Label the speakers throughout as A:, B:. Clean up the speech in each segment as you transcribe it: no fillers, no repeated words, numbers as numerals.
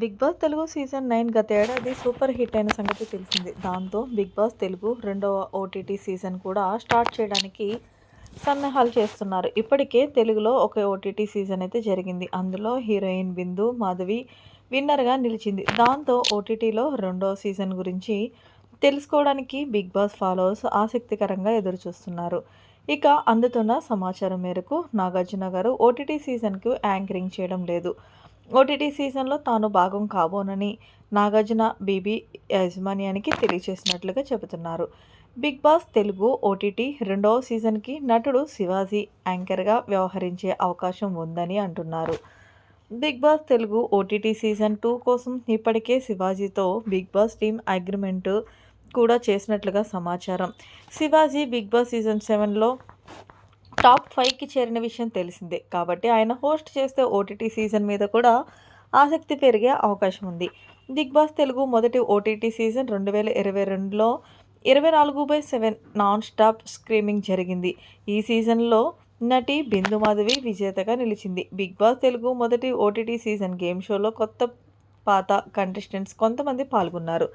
A: Big Boss Telugu season 9 గత ఏడాది super hit అయిన సంగతి తెలిసిందే. దాంతో బిగ్ బాస్ తెలుగు రెండవ ఓటీటీ సీజన్ కూడా స్టార్ట్ చేయడానికి సన్నాహాలు చేస్తున్నారు. ఇప్పటికే తెలుగులో ఒక ఓటీటీ సీజన్ అయితే జరిగింది. అందులో హీరోయిన్ బిందు మాధవి విన్నర్గా నిలిచింది. దాంతో ఓటీటీలో రెండవ సీజన్ గురించి తెలుసుకోవడానికి బిగ్ బాస్ ఫాలోవర్స్ ఆసక్తికరంగా ఎదురుచూస్తున్నారు. ఇక అందుతున్న సమాచారం మేరకు నాగార్జున గారు ఓటీటీ సీజన్కు యాంకరింగ్ చేయడం లేదు. ఓటీటీ సీజన్లో తాను భాగం కాబోనని నాగార్జున బీబీ యాజమాన్యానికి తెలియజేసినట్లుగా చెబుతున్నారు. బిగ్ బాస్ తెలుగు ఓటీటీ రెండవ సీజన్కి నటుడు శివాజీ యాంకర్గా వ్యవహరించే అవకాశం ఉందని అంటున్నారు. Bigg Boss Telugu OTT season 2 కోసం ఇప్పటికే శివాజీతో బిగ్ బాస్ టీమ్ అగ్రిమెంట్ కూడా చేసినట్లుగా సమాచారం. శివాజీ బిగ్ బాస్ సీజన్ 7లో టాప్ 5కి చేరిన విషయం తెలిసిందే. కాబట్టి ఆయన హోస్ట్ చేస్తే ఓటీటీ సీజన్ మీద కూడా ఆసక్తి పెరిగే అవకాశం ఉంది. బిగ్ బాస్ తెలుగు మొదటి ఓటీటీ సీజన్ 2022లో 24/7 నాన్ స్టాప్ స్ట్రీమింగ్ జరిగింది. ఈ సీజన్లో నటి బిందు మాధవి విజేతగా నిలిచింది. బిగ్ బాస్ తెలుగు మొదటి ఓటీటీ సీజన్ గేమ్ షోలో కొత్త పాత కంటెస్టెంట్స్ కొంతమంది పాల్గొన్నారు.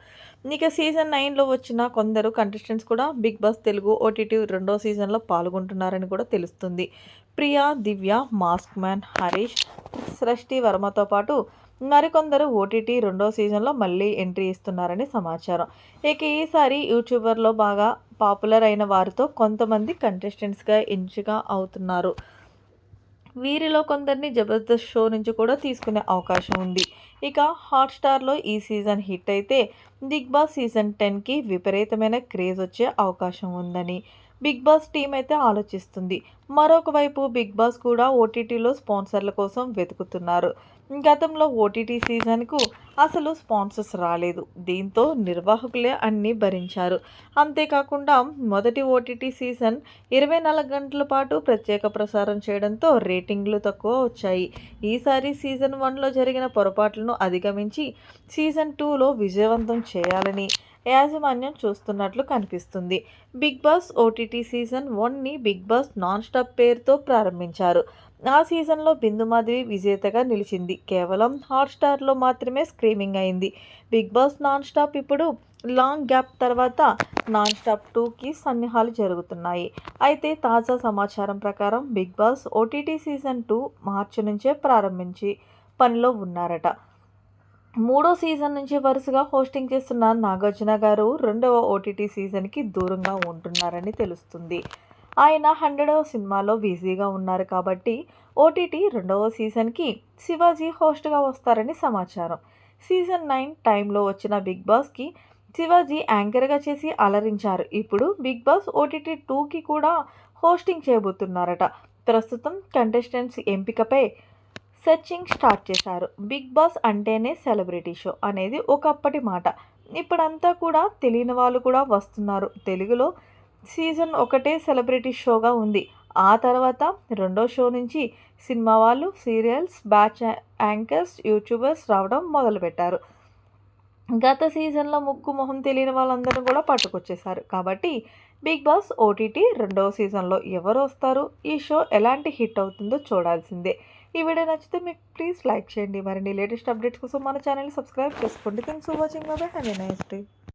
A: ఇక సీజన్ 9లో వచ్చిన కొందరు కంటెస్టెంట్స్ కూడా బిగ్ బాస్ తెలుగు ఓటీటీ రెండో సీజన్లో పాల్గొంటున్నారని కూడా తెలుస్తుంది. ప్రియా, దివ్య, మాస్క్ మ్యాన్, హరీష్, సృష్టి వర్మతో పాటు మరికొందరు ఓటీటీ రెండో సీజన్లో మళ్ళీ ఎంట్రీ ఇస్తున్నారని సమాచారం. ఇక ఈసారి యూట్యూబర్లో బాగా పాపులర్ అయిన వారితో కొంతమంది కంటెస్టెంట్స్గా ఎంపిక అవుతున్నారు. వీరిలో కొందరిని జబర్దస్త్ షో నుంచి కూడా తీసుకునే అవకాశం ఉంది. ఇక హాట్స్టార్లో ఈ సీజన్ హిట్ అయితే బిగ్ బాస్ సీజన్ 10కి విపరీతమైన క్రేజ్ వచ్చే అవకాశం ఉందని బిగ్ బాస్ టీం అయితే ఆలోచిస్తుంది. మరొక వైపు బిగ్ బాస్ కూడా ఓటీటీలో స్పాన్సర్ల కోసం వెతుకుతున్నారు. గతంలో ఓటీటీ సీజన్కు అసలు స్పాన్సర్స్ రాలేదు. దీంతో నిర్వాహకులే అన్నీ భరించారు. అంతేకాకుండా మొదటి ఓటీటీ సీజన్ 24 గంటల పాటు ప్రత్యేక ప్రసారం చేయడంతో రేటింగ్లు తక్కువ వచ్చాయి. ఈసారి సీజన్ 1లో జరిగిన పొరపాట్లను అధిగమించి సీజన్ 2లో విజయవంతం చేయాలని యాజమాన్యం చూస్తున్నట్లు కనిపిస్తుంది. బిగ్ బాస్ ఓటీటీ సీజన్ 1ని బిగ్ బాస్ నాన్ స్టాప్ పేరుతో ప్రారంభించారు. ఆ సీజన్లో బిందు మాధవి విజేతగా నిలిచింది. కేవలం హాట్స్టార్లో మాత్రమే స్ట్రీమింగ్ అయింది. బిగ్ బాస్ నాన్ స్టాప్ ఇప్పుడు లాంగ్ గ్యాప్ తర్వాత నాన్ స్టాప్ 2కి సన్నాహాలు జరుగుతున్నాయి. అయితే తాజా సమాచారం ప్రకారం బిగ్ బాస్ ఓటీటీ సీజన్ 2 మార్చి నుంచే ప్రారంభించి పనిలో ఉన్నారట. మూడో సీజన్ నుంచి వరుసగా హోస్టింగ్ చేస్తున్న నాగార్జున గారు రెండవ ఓటీటీ సీజన్కి దూరంగా ఉంటున్నారని తెలుస్తుంది. ఆయన 100వ సినిమాలో బిజీగా ఉన్నారు కాబట్టి ఓటీటీ రెండవ సీజన్కి శివాజీ హోస్ట్గా వస్తారని సమాచారం. సీజన్ 9 టైంలో వచ్చిన బిగ్ బాస్కి శివాజీ యాంకర్గా చేసి అలరించారు. ఇప్పుడు బిగ్ బాస్ ఓటీటీ 2కి కూడా హోస్టింగ్ చేయబోతున్నారట. ప్రస్తుతం కంటెస్టెంట్స్ ఎంపికపై సెర్చింగ్ స్టార్ట్ చేశారు. బిగ్ బాస్ అంటేనే సెలబ్రిటీ షో అనేది ఒకప్పటి మాట. ఇప్పుడంతా కూడా తెలియని వాళ్ళు కూడా వస్తున్నారు. తెలుగులో సీజన్ 1 సెలబ్రిటీ షోగా ఉంది. ఆ తర్వాత రెండో షో నుంచి సినిమా వాళ్ళు, సీరియల్స్, బ్యాచ్ యాంకర్స్, యూట్యూబర్స్ రావడం మొదలుపెట్టారు. గత సీజన్లో ముక్కు మొహం తెలియని వాళ్ళందరూ కూడా పట్టుకొచ్చేశారు. కాబట్టి బిగ్ బాస్ ఓటీటీ రెండవ సీజన్లో ఎవరు వస్తారు, ఈ షో ఎలాంటి హిట్ అవుతుందో చూడాల్సిందే. ఈ వీడియో నచ్చితే మీకు ప్లీజ్ లైక్ చేయండి. మరిన్ని లేటెస్ట్ అప్డేట్స్ కోసం మన ఛానల్ని సబ్స్క్రైబ్ చేసుకోండి. Thanks for watching. By by. Have a nice day.